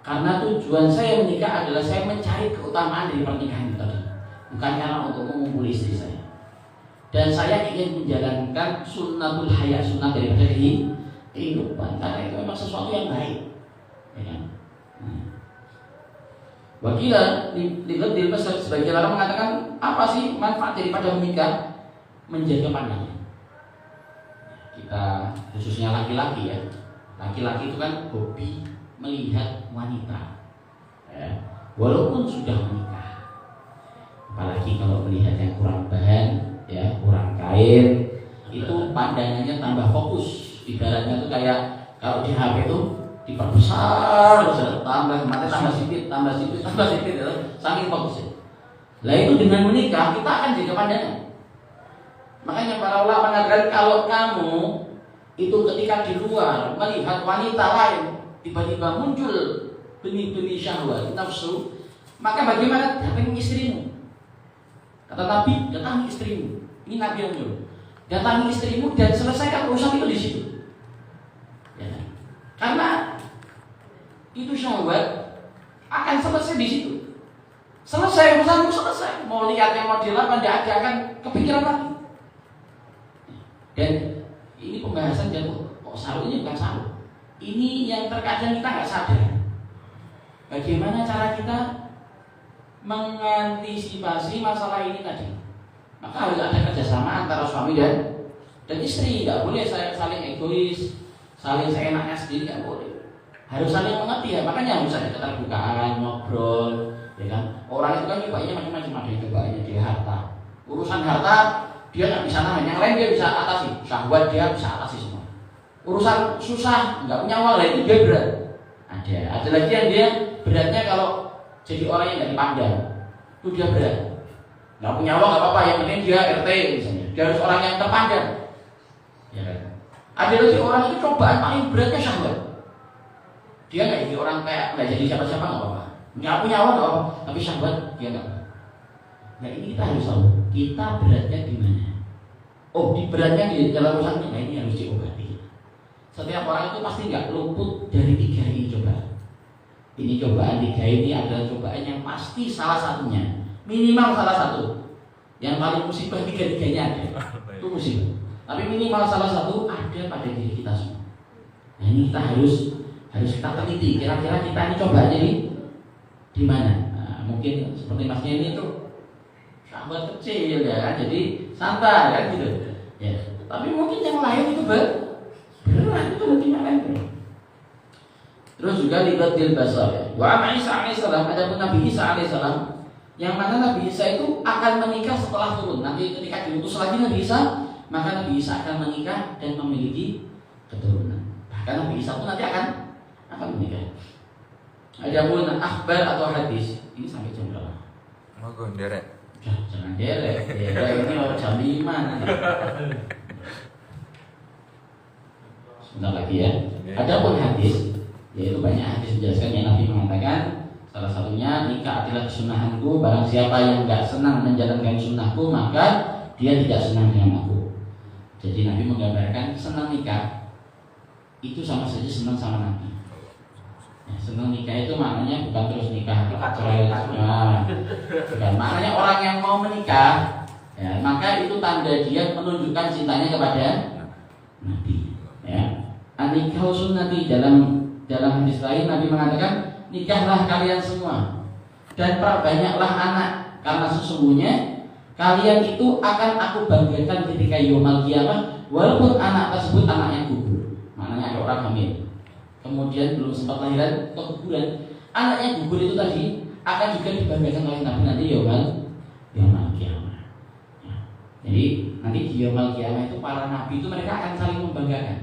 karena tujuan saya menikah adalah saya mencari keutamaan dari pernikahan itu tadi, bukan karena untuk mengumpul istri saya. Dan saya ingin menjalankan sunnatul haya, sunnah daripada kehidupan, karena itu memang sesuatu yang baik, ya kan? Wakila di Mesir sebagian orang mengatakan apa sih manfaat daripada menikah? Menjaga pandangan. Kita khususnya laki-laki ya, laki-laki itu kan hobi melihat wanita ya, walaupun sudah menikah. Apalagi kalau melihat yang kurang bahan ya, kurang kain, itu pandangannya tambah fokus. Ibaratnya itu kayak kalau di HP itu diperbesar, tambah mata tambah sipit ya, saking fokusnya. Lah itu dengan menikah kita akan jaga pandangan. Makanya para ulama mengatakan kalau kamu itu ketika di luar melihat wanita lain tiba-tiba muncul benih-benih syahwat nafsu, maka bagaimana? Datangi istrimu. Kata Nabi, datangi istrimu. Ini Nabi yang nyuruh. Datangi istrimu dan selesaikan urusan itu di situ. Ya. Karena itu syahwat akan selesai di situ. Selesai urusanmu, selesai. Mau lihat yang model apa tidak ada, akan kepikiran lagi. Dan ini pembahasan jatuh kok saru ini bukan saru. Ini yang terkadang kita nggak sadar. Bagaimana cara kita mengantisipasi masalah ini tadi? Maka harus ada kerjasama antara suami dan istri. Nggak boleh saling egois, saling seenaknya sendiri, nggak boleh. Harus saling mengerti ya. Makanya harus ada keterbukaan, ngobrol, ya kan? Orang itu kan nyobanya macam-macam, ada yang nyobanya dia harta. Urusan harta dia nggak bisa nahan, yang lain dia bisa atasi. Syahwat dia bisa atasi semua. Urusan susah, nggak punya uang, itu dia berat. Ada lagi yang dia beratnya kalau jadi orang yang nggak dipandang, itu dia berat. Nggak punya uang nggak apa-apa, yang penting dia RT misalnya. Dia harus orang yang terpandang. Ya kan? Ada lagi orang itu cobaan paling beratnya syahwat. Dia nggak jadi orang kayak nggak jadi siapa-siapa nggak apa-apa. Nggak punya uang nggak apa-apa, tapi syahwat dia nggak. Nah ini kita harus tahu kita beratnya di mana. Oh, di beratnya di dalam urusan ini harus diobati. Setiap orang itu pasti nggak luput dari 3 ini cobaan. Ini cobaan 3 ini adalah cobaan yang pasti salah satunya, minimal salah satu. Yang paling musibah 3-3-nya ada. Itu musibah. Tapi minimal salah satu ada pada diri kita semua. Nah ini kita harus kita teliti. Kira-kira kita ini cobaannya di mana? Nah, mungkin seperti masnya ini tuh sahabat kecil ya kan, jadi santai kan gitu ya. Tapi mungkin yang lain itu berat itu mungkin yang lain berat. Terus juga libatil basar ya. Wa Isa alaihissalam, ada pun Nabi Isa alaihissalam, yang mana Nabi Isa itu akan menikah setelah turun. Nanti ketika diutus lagi Nabi Isa, maka Nabi Isa akan menikah dan memiliki keturunan. Bahkan Nabi Isa pun nanti akan menikah. Ada pun akhbar atau hadis. Ini sampai jam berapa? Mau derek. Jangan derek, ini jam 5 nanti. Sebentar lagi ya. Ada pun hadis, yaitu banyak hadis menjelaskan yang Nabi mengatakan Salah satunya nikah adalah kesunahanku. Barang siapa yang tidak senang menjalankan sunnahku, maka dia tidak senang dengan aku. Jadi Nabi menggambarkan senang nikah itu sama saja senang sama Nabi. Ya, senang nikah itu maknanya bukan terus nikah cerai, bukan. Maknanya orang yang mau menikah, ya, maka itu tanda dia menunjukkan cintanya kepada Nabi. Ya, nikah sunnati dalam hadis lain Nabi mengatakan, nikahlah kalian semua dan perbanyaklah anak, karena sesungguhnya kalian itu akan aku banggakan ketika yaumul qiyamah, walaupun anak tersebut anaknya gugur. Maknanya ada orang hamil, kemudian belum sempat lahiran keguguran, anaknya gugur itu tadi akan juga dibanggakan oleh Nabi nanti yaumul qiyamah. Ya. Jadi nanti di yaumul qiyamah itu para nabi itu mereka akan saling membanggakan.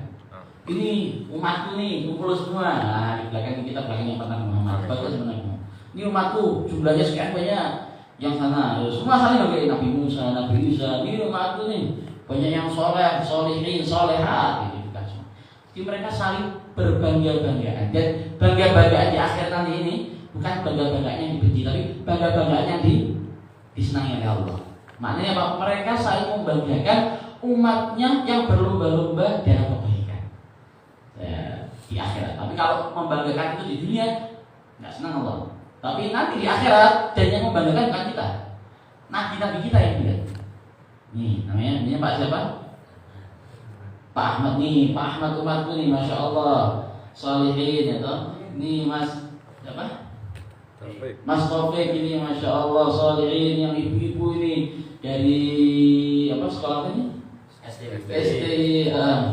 Ini umatku nih, kumpul semua. Nah, di belakang kita belakangnya Nabi Muhammad. Bagus sebenarnya. Ini umatku, jumlahnya sekian banyak. Yang sana, semua saling banggain Nabi Musa, Nabi Isa. Ini umatku nih, banyak yang soleh, solehin, solehat. Gitu kan. Jadi mereka saling berbangga-banggaan. Dan bangga-banggaan di akhir nanti ini bukan bangga-banggaan yang dibenci, tapi bangga-banggaan yang disenangi oleh Allah. Maknanya apa? Mereka saling membanggakan umatnya yang berlomba-lomba dalam kebaikan. Ya, di akhirat. Tapi kalau membanggakan itu di dunia nggak senang Allah. Tapi nanti di akhirat dan yang membanggakan bukan kita, nabi kita yang bilang. Nih namanya Pak siapa? Pak Ahmad nih, Pak Ahmad umatku nih, masya Allah, salihin ya toh. Nih Mas siapa? Mas Taufik ini, masya Allah, salihin, yang ibu-ibu ini dari apa sekolah ini? SD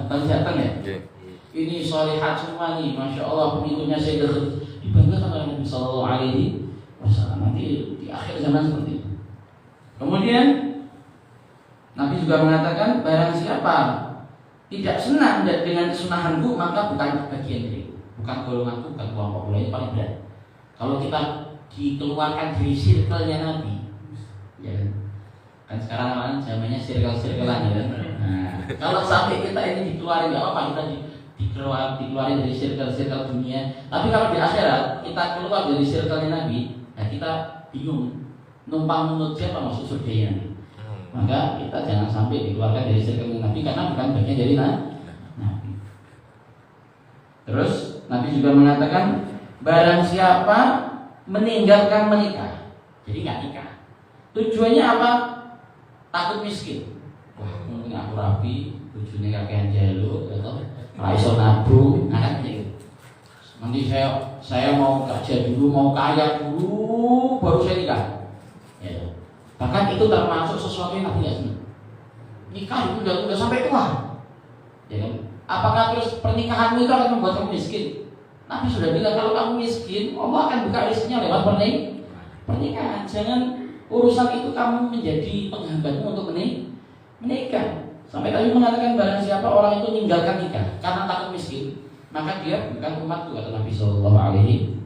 Tanjatan ya. Ini sholihat semua nih, masya Allah, pengikutnya saya dibanggakan oleh Nabi Sallallahu Alaihi Wasallam. Nanti di akhir zaman seperti itu. Kemudian Nabi juga mengatakan, barang siapa tidak senang dengan kesunahanku, maka bukan bagian diriku, bukan golonganku, bukan kelompokku. Ini paling berat. Kalau kita dikeluarkan dari circle-nya Nabi, ya kan sekarang kan zamannya circle-circlean ya. Nah, kalau sampai kita ini dikeluarin, nggak apa-apa, kita dikeluarin dari circle dunia. Tapi kalau di akhirat kita keluar dari circle Nabi, nah kita bingung numpang menurut siapa masuk surga Nabi. Maka kita jangan sampai dikeluarkan dari circle Nabi, karena bukan bagian dari Nabi. Terus Nabi juga mengatakan, barang siapa meninggalkan menikah, jadi nggak nikah, tujuannya apa? Takut miskin. Wah, mungkin aku rapi, tujuannya kakean jaluk, atau iso nabung, gitu. Nanti saya mau kerja dulu, mau kaya dulu, baru saya nikah. Ya. Bahkan itu termasuk sesuatu yang Nabi tidak senang. Nikah itu udah sampai tua. Ya kan? Apakah terus pernikahanmu itu akan membuat kamu miskin? Nabi sudah bilang kalau kamu miskin, Allah akan buka rezekinya lewat pernikahan. Jangan urusan itu kamu menjadi penghambatmu untuk menikah. Sampai tadi mengatakan barang siapa orang itu meninggalkan nikah karena takut miskin, maka dia bukan umatku, kata Nabi Sallallahu Alaihi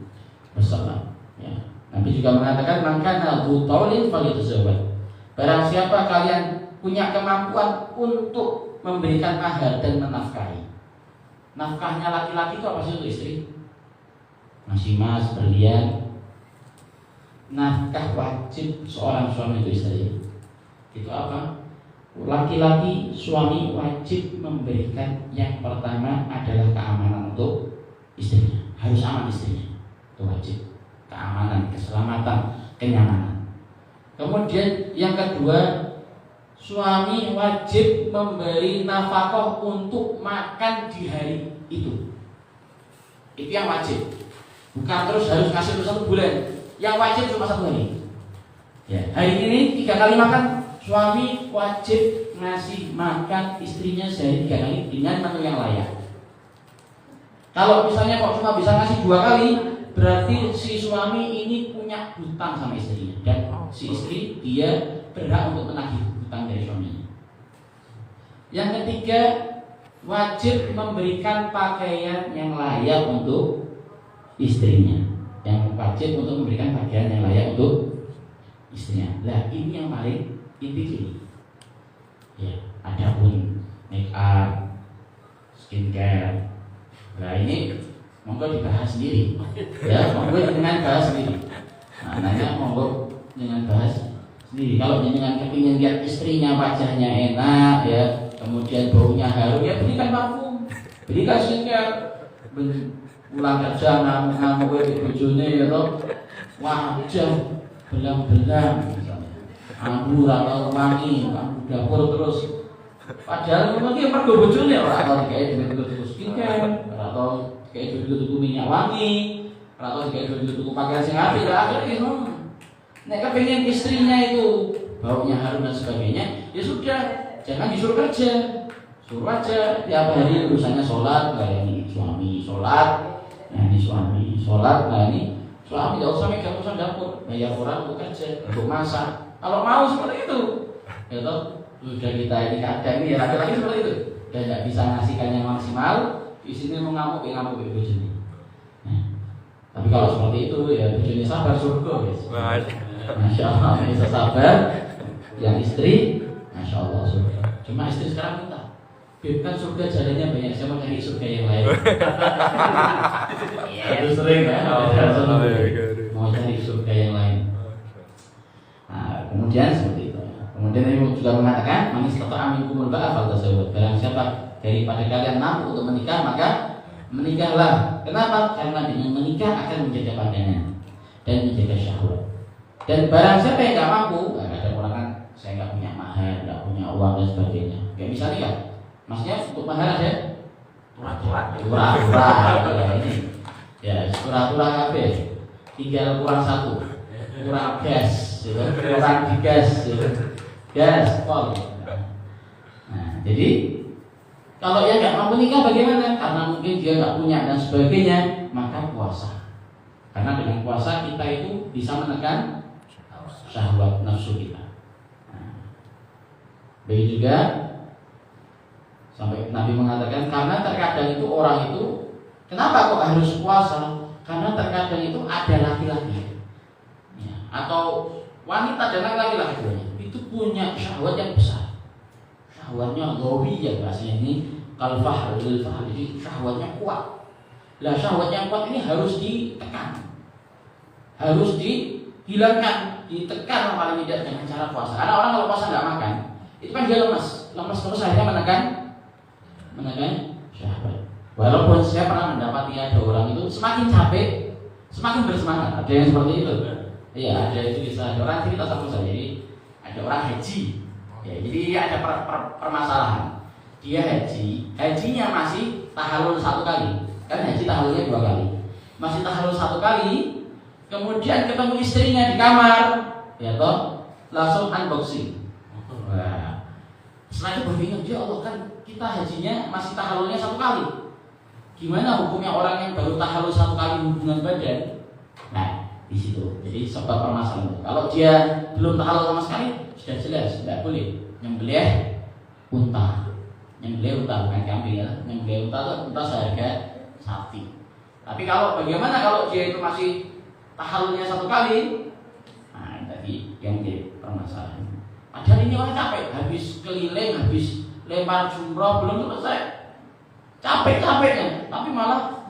Wasallam. Ya. Nabi juga mengatakan, maka nabu taulin falituzawwaj. Barang siapa kalian punya kemampuan untuk memberikan mahar dan menafkahi. Nafkahnya laki-laki itu apa sih untuk istri? Masih emas, berlian. Nafkah wajib seorang suami itu istri. Itu apa? Laki-laki suami wajib memberikan yang pertama adalah keamanan untuk istrinya. Harus aman istrinya, itu wajib. Keamanan, keselamatan, kenyamanan. Kemudian yang kedua, suami wajib memberi nafkah untuk makan di hari itu. Itu yang wajib. Bukan terus harus ngasih terus 1 bulan. Yang wajib cuma 1 hari. Ya, hari ini 3 kali makan. Suami wajib ngasih makan istrinya sehari 3 kali dengan menu yang layak. Kalau misalnya kok cuma bisa ngasih 2 kali, berarti si suami ini punya hutang sama istrinya, dan si istri dia berhak untuk menagih hutang dari suaminya. Yang ketiga, wajib memberikan pakaian yang layak untuk istrinya. Yang wajib untuk memberikan pakaian yang layak untuk istrinya. Nah, ini yang paling inti. Ya, adapun make up, skincare. Nah, ini monggo dibahas sendiri. Ya, monggo dengan bahas sendiri. Nah, nanya monggo dengan bahas sendiri. Kalau dengan kepingin lihat istrinya wajahnya enak ya, kemudian baunya harum ya berikan parfum, berikan skincare. Pulang kerja ngamuk-ngamuk di bojone ya toh. Wajah belang-belang misalnya. Ambu atau wangi, ambu dapur terus. Padahal mungkin mergo bojone ora tau kayak duit skincare, ora tau kayak duit minyak wangi, ora tau kayak duit pakaian sing apik lah akhirnya ngono. Nek kepengin istrinya itu baunya harum dan sebagainya, ya sudah, jangan disuruh kerja. Suruh aja tiap hari urusannya sholat, ini suami sholat, ini suami sholat, ini suami tidak usah megang urusan dapur, bayar orang untuk kerja, untuk masak. Kalau mau seperti itu, ya toh, sudah kita ini kadang ini ya laki-laki seperti itu, dan tidak bisa ngasihkan yang maksimal, di sini mau ngamuk bojone. Nah, tapi kalau seperti itu ya bojone sabar surga guys. Masya Allah bisa sabar, yang istri, masya Allah surga. Cuma istri sekarang minta. Bukan surga jalannya banyak, saya mau cari surga yang lain. Iya, itu sering kan? Mau cari surga yang lain. Nah, kemudian seperti itu. Kemudian Nabi juga mengatakan, manis atau amin kumul ba'a fal tasawwur. Barang siapa daripada kalian mampu untuk menikah, maka menikahlah. Kenapa? Karena dengan menikah akan menjaga pandangan dan menjaga syahwat. Dan barang siapa yang nggak mampu, ada orang kan, saya nggak punya mahar, nggak punya uang dan sebagainya. Kayak misalnya kan. Maksudnya untuk mahar ada turah-turah ya ini ya turah-turah kabeh tinggal kurang satu kurang gas gitu. Kurang digas gitu. Gas pol. Nah jadi kalau yang nggak mampu nikah bagaimana? Karena mungkin dia nggak punya dan sebagainya, maka puasa. Karena dengan puasa kita itu bisa menekan syahwat nafsu kita. Nah, begitu juga sampai Nabi mengatakan karena terkadang itu orang itu kenapa kok harus puasa? Karena terkadang itu ada laki-laki ya, atau wanita dan laki-laki itu punya syahwat yang besar, syahwatnya gawiyah bahasanya ini kalfah jadi syahwatnya kuat. Lah syahwat yang kuat ini harus ditekan, harus dihilangkan, ditekan paling tidak dengan cara puasa. Karena orang kalau puasa nggak makan itu kan dia lemas terus akhirnya menekan syahwat. Walaupun saya pernah mendapati ada orang itu semakin capek, semakin bersemangat. Ada yang seperti itu. Iya, ada itu bisa. Ada orang cerita sama saya. Jadi ada orang haji. Ya, jadi ada permasalahan. Dia hajinya masih tahallul 1 kali. Kan haji tahallulnya 2 kali. Masih tahallul 1 kali. Kemudian ketemu istrinya di kamar, ya toh, langsung unboxing. Wah. Setelah itu berpikir, ya Allah kan kita hajinya masih tahallulnya 1 kali. Gimana hukumnya orang yang baru tahallul 1 kali hubungan badan? Nah, di situ. Jadi sebab permasalahan itu. Kalau dia belum tahallul sama sekali, sudah jelas tidak boleh nyembelih unta. Nyembelih unta bukan kambing ya. Nyembelih unta itu unta seharga sapi. Tapi kalau bagaimana kalau dia itu masih tahallulnya 1 kali? Nah, tadi yang jadi permasalahan. Padahal ini orang capek, habis keliling, habis lempar jumroh belum selesai, capek-capeknya, tapi malah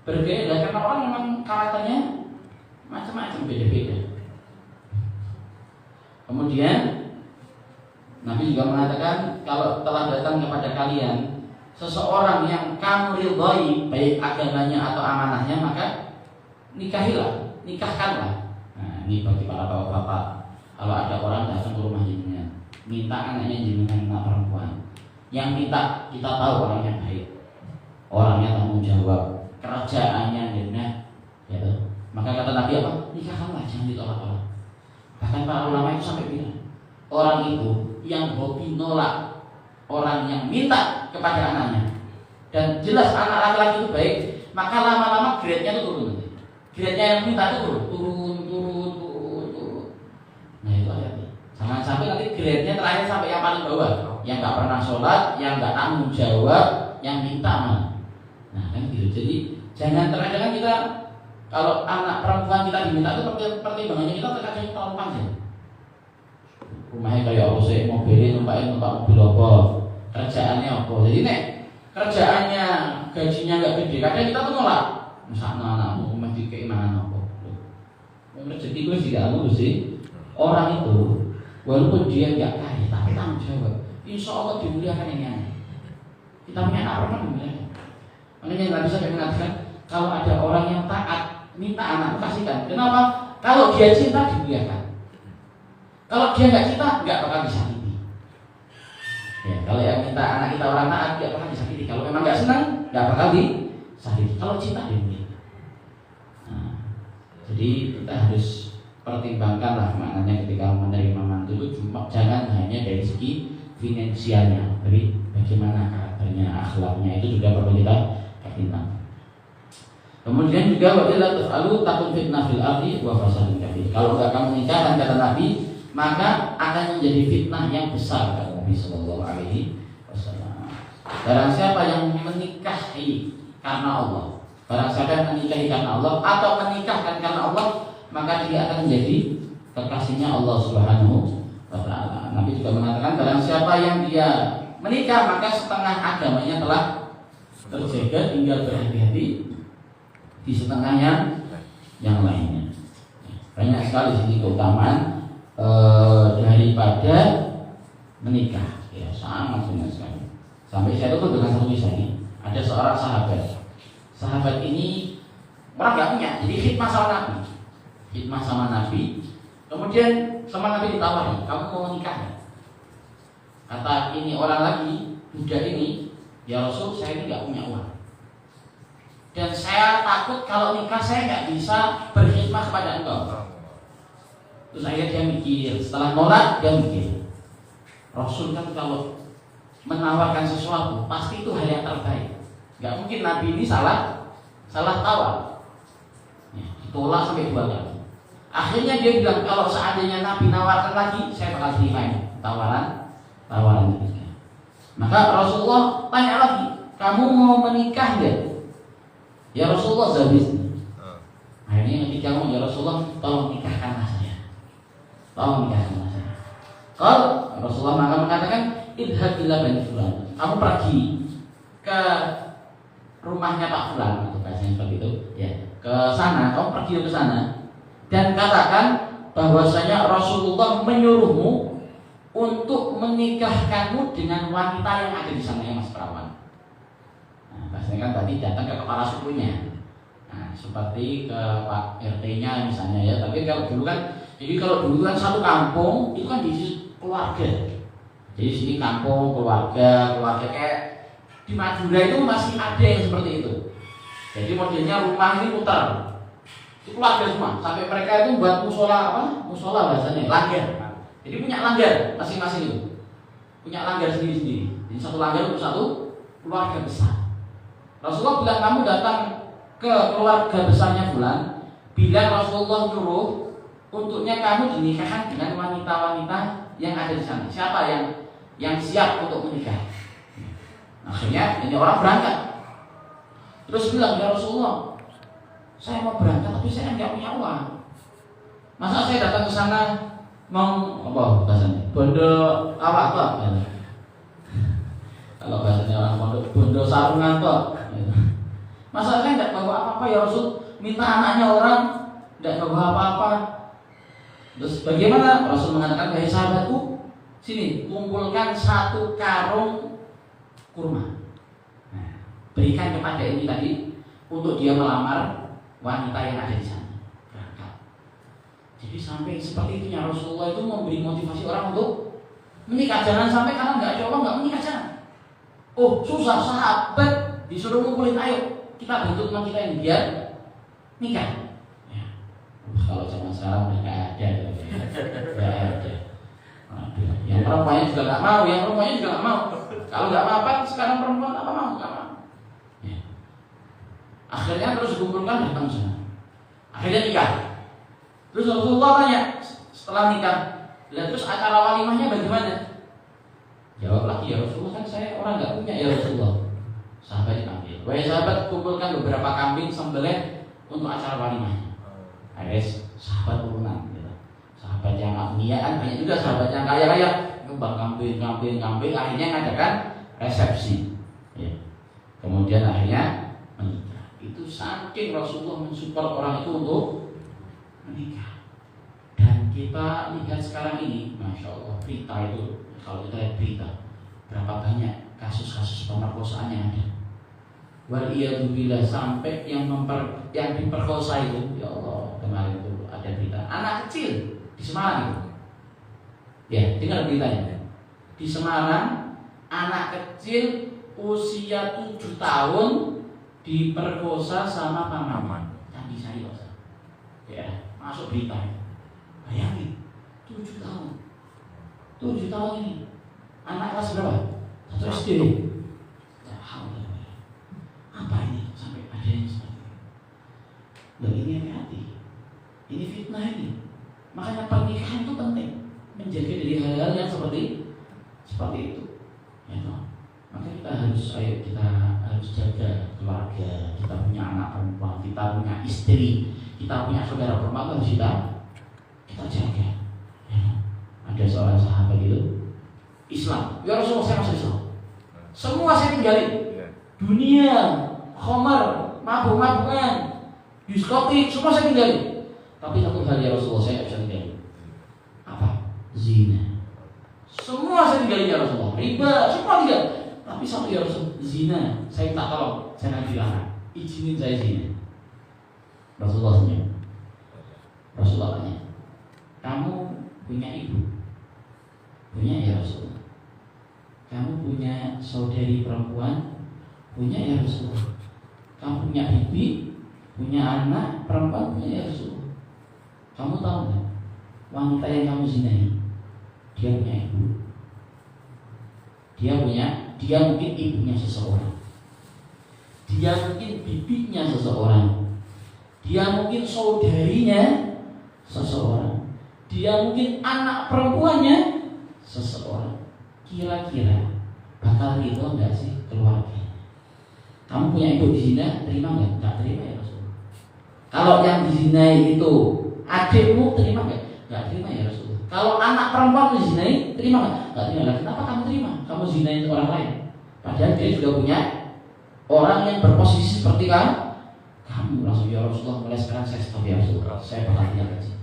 berbeda karena orang memang karakternya macam-macam, beda-beda. Kemudian Nabi juga mengatakan kalau telah datang kepada kalian seseorang yang kamu ridhai baik agamanya atau amanahnya, maka nikahkanlah. Nah, ini bagi para bapak-bapak. Kalau ada orang datang ke rumah jenengan, minta anaknya jenengan anak perempuan, yang minta kita tahu orangnya baik, orangnya tanggung jawab, kerjaannya benar, ya toh. Maka kata Nabi apa? Nikahkanlah, jangan ditolak-tolak. Bahkan para ulama itu sampai bilang, orang itu yang hobi nolak orang yang minta kepada anaknya, dan jelas anak laki-laki itu baik, maka lama-lama grade-nya itu turun. Grade-nya yang minta itu turun. Nah itu ayatnya. Jangan sampai nanti grade-nya terakhir sampai yang paling bawah, yang nggak pernah sholat, yang nggak tanggung jawab, yang minta malah. Nah kan gitu. Jadi jangan terkadang kita kalau anak perempuan kita diminta itu pertimbangannya kita terkadang terlalu panjang. Rumahnya kayak apa sih, mobilnya numpak mobil apa, kerjaannya apa. Jadi nek kerjaannya gajinya nggak gede, kadang kita tuh nolak. Misalnya anakmu masih keimanan apa? Rezeki gue sih kamu sih. Orang itu walaupun dia nggak kaya tapi tanggung jawab. Insya Allah dimuliakan ini anak. Kita punya anak orang dimuliakan. Makanya nggak bisa kita mengatakan kalau ada orang yang taat minta anak kasihkan. Kenapa? Kalau dia cinta dimuliakan. Kalau dia nggak cinta nggak bakal disakiti. Ya, kalau yang minta anak kita orang taat nggak bakal disakiti. Kalau memang nggak senang nggak bakal disakiti. Kalau cinta dimuliakan. Nah, jadi kita harus pertimbangkanlah maknanya ketika menerima mantu itu jangan hanya dari segi finansialnya, tapi bagaimana karakternya, akhlaknya itu juga perlu kita pertimbangkan. Kemudian juga wa'ila taf'alu takun fitnah fil ardi wa fasadun kabir. Kalau enggak kamu nikahkan kata Nabi, maka akan menjadi fitnah yang besar kata Nabi sallallahu alaihi wasallam. Barang siapa yang menikahi karena Allah, barang siapa yang menikahi karena Allah atau menikahkan karena Allah, maka dia akan menjadi kekasihnya Allah Subhanahu wa taala. Nabi juga mengatakan barang siapa yang dia menikah maka setengah agamanya telah terjaga, tinggal berhati-hati di setengahnya yang lainnya. Banyak sekali sini keutamaan daripada menikah. Ya, sangat banyak sekali. Sampai saya tutup dengan satu kisah ini. Ada seorang sahabat. Sahabat ini orang nggak punya, jadi khidmah sama Nabi. Khidmah sama Nabi. Kemudian sama Nabi ditawari, kamu mau menikah ya? Kata ini orang lagi, budak ini, ya Rasul, saya ini nggak punya uang. Dan saya takut kalau nikah saya nggak bisa berkhidmah kepada engkau. Terus akhirnya dia mikir, setelah nolak dia mikir, Rasul kan kalau menawarkan sesuatu pasti itu hal yang terbaik. Nggak mungkin Nabi ini salah tawar. Ya, ditolak sampai 2 kali. Akhirnya dia bilang kalau seandainya Nabi nawarkan lagi, saya bakal terima ini tawaran ketiga. Maka Rasulullah tanya lagi, kamu mau menikah ya? Ya Rasulullah zawis. Akhirnya yang ketiga ngomong, ya Rasulullah tolong nikahkanlah saya. Tolong nikahkanlah saya. Kalau Rasulullah maka mengatakan, idhab ila bani fulan. Kamu pergi ke rumahnya Pak Fulan atau bahasanya seperti itu, ya. Ke sana, kamu pergi ke sana dan katakan bahwasanya Rasulullah menyuruhmu untuk menikahkanmu dengan wanita yang ada di sana, yang Mas Perawan. Nah, bahasanya kan tadi datang ke kepala sukunya. Nah, seperti ke Pak RT-nya misalnya ya. Tapi kalau dulu kan, jadi kalau dulu kan satu kampung itu kan diisi keluarga. Jadi sini kampung keluarga kayak di Madura itu masih ada yang seperti itu. Jadi modelnya rumah ini putar. Itu keluarga semua. Sampai mereka itu buat musola bahasanya, langgar. Jadi punya langgar masing-masing itu. Punya langgar sendiri-sendiri. Jadi satu langgar untuk satu keluarga besar. Rasulullah bilang kamu datang ke keluarga besarnya Fulan, bilang Rasulullah nyuruh untuknya kamu dinikahkan dengan wanita-wanita yang ada di sana. Siapa yang siap untuk menikah? Akhirnya ini orang berangkat. Terus bilang, ya Rasulullah, saya mau berangkat tapi saya nggak punya uang. Masa saya datang ke sana mau apa bahasanya? Bondo awak toh. Kalau bahasanya orang pondok, bondo sarungan toh. Masa saya nggak bawa apa-apa ya Rasul? Minta anaknya orang nggak bawa apa-apa. Terus bagaimana? Rasul mengatakan, wahai sahabatku, sini kumpulkan 1 karung kurma. Nah, berikan kepada ini tadi untuk dia melamar wanita yang ada di sana. Berangkat. Jadi sampai seperti itunya Rasulullah itu memberi motivasi orang untuk menikah. Jangan sampai karena nggak ada uang nggak menikah, jangan. Oh susah, sahabat disuruh ngumpulin, ayo kita bentuk teman kita ini biar nikah. Ya. Kalau zaman sekarang mereka ada, nggak ada. Aduh, yang perempuannya juga nggak mau, yang perempuannya juga nggak mau. Kalau nggak apa-apa sekarang perempuan apa mau, nggak mau. Ya. Akhirnya terus dikumpulkan datang sana. Akhirnya nikah. Terus Rasulullah tanya setelah nikah, terus acara walimahnya bagaimana? Jawab lagi, ya Rasulullah kan saya orang nggak punya ya Rasulullah. Sahabat dipanggil, wahai sahabat kumpulkan beberapa kambing sembelih untuk acara walimahnya. Akhirnya sahabat turunan, gitu. Sahabat yang agniaan banyak juga, sahabat yang kaya nyumbang kambing, akhirnya ngadakan resepsi. Ya. kemudian akhirnya menikah. Itu saking Rasulullah mensupport orang itu untuk menikah. Dan kita lihat sekarang ini, Masya Allah, berita itu, kalau kita lihat berita, berapa banyak kasus-kasus pemerkosaan yang ada. Waliyadzubillah, sampai yang diperkosa itu, ya Allah, kemarin itu ada berita anak kecil di Semarang itu. Ya, dengar beritanya. Di Semarang, anak kecil usia 7 tahun diperkosa sama paman. Tadi saya kosa. Ya, masuk berita. Bayangin, 7 tahun. 7 tahun ini. Anak kelas berapa? 1 SD. Apa ini? Sampai ada yang seperti ini. Dan ini hati-hati. Ini fitnah ini. Makanya pernikahan itu penting. Menjaga dari hal-hal yang seperti itu. Ya, toh? Maka kita harus jaga keluarga. Kita punya anak perempuan, kita punya istri, kita punya saudara perempuan, harus kita jaga. Ya. Ada seorang sahabat itu Islam, ya Rasulullah, saya masuk Islam. Semua saya tinggalin. Dunia, khamar, mabuk-mabukan, diskotik, semua saya tinggalin. Tapi satu hal ya Rasulullah, saya tidak bisa tinggalin. Apa? Zina. Semua saya tinggalin ya Rasulullah. Riba, semua tinggal. Tapi satu ya Rasulullah, zina. Saya tak tolong, saya nanti anak. Izinin saya zina. Rasulullah senyum. Rasulullah tanya, kamu punya ibu? Punya ya Rasulullah. Kamu punya saudari perempuan? Punya ya Rasulullah. Kamu punya bibi? Punya anak perempuan? Punya ya Rasulullah. Kamu tahu nggak? Wanita yang kamu zinai, dia punya ibu. Dia mungkin ibunya seseorang. Dia mungkin bibinya seseorang. Dia mungkin saudarinya seseorang. Dia mungkin anak perempuannya seseorang. Kira-kira bakal ridho enggak sih keluarga? Kamu punya ibu di zina, terima enggak? Enggak terima ya Rasulullah. Kalau yang dizinai itu adikmu, terima enggak? Enggak terima ya Rasulullah. Kalau anak perempuan dizinai, terima enggak? Enggak terima. Kenapa kamu terima? Kamu zinai orang lain. Padahal dia sudah punya orang yang berposisi seperti kamu. Langsung ya Rasulullah, mulai sekarang saya stop ya Rasulullah. Saya bakal tidak lagi.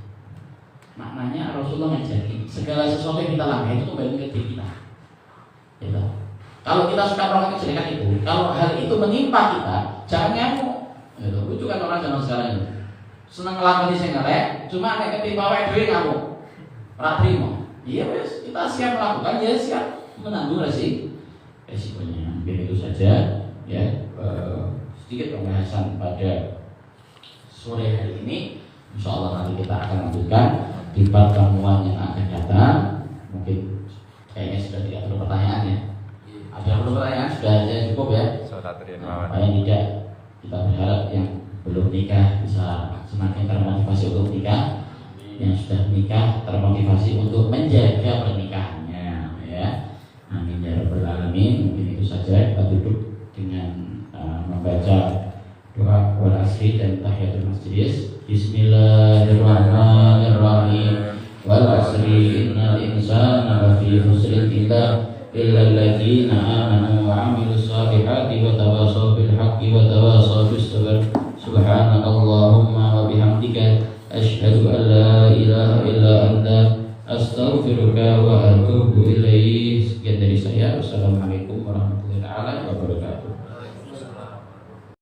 Maknanya Rasulullah ngajarin segala sesuatu yang kita lakukan itu kembali ke diri kita. Gitu. Kalau kita suka melakukan kejelekan itu, kalau hal itu menimpa kita, jangan ngamuk. Gitu. Lucu kan orang zaman sekarang ini. Senang ngelakuin sing elek, cuma nek ketimpa wae dhewe ngamuk. Ora trimo. Iya wes, kita siap melakukan, ya siap menanggung resikonya. Biar itu saja ya, sedikit pembahasan pada sore hari ini. Insya Allah nanti kita akan lanjutkan di pertemuan yang akan datang. Mungkin kayaknya sudah tidak perlu pertanyaan ya. Ada perlu pertanyaan? Sudah aja cukup ya. Paling tidak kita berharap yang belum nikah bisa semakin termotivasi untuk nikah. Yang sudah nikah termotivasi untuk menjaga pernikahannya ya. Amin ya rabbal alamin. Mungkin itu saja. Kita duduk dengan membaca doa wal asri dan tahiyatul masjid. Bismillahirrahmanirrahim. Wal asri innal insana lafi khusrin illa alladziina aamanu wa 'amilus shalihati wa tawashaw bil haqqi wa tawashaw bis sabr. Subhanakallahumma wa bihamdika asyhadu an la ilaha illa anta astaghfiruka wa atubu ilaik. Sekian dari saya. Wassalamualaikum warahmatullahi wabarakatuh.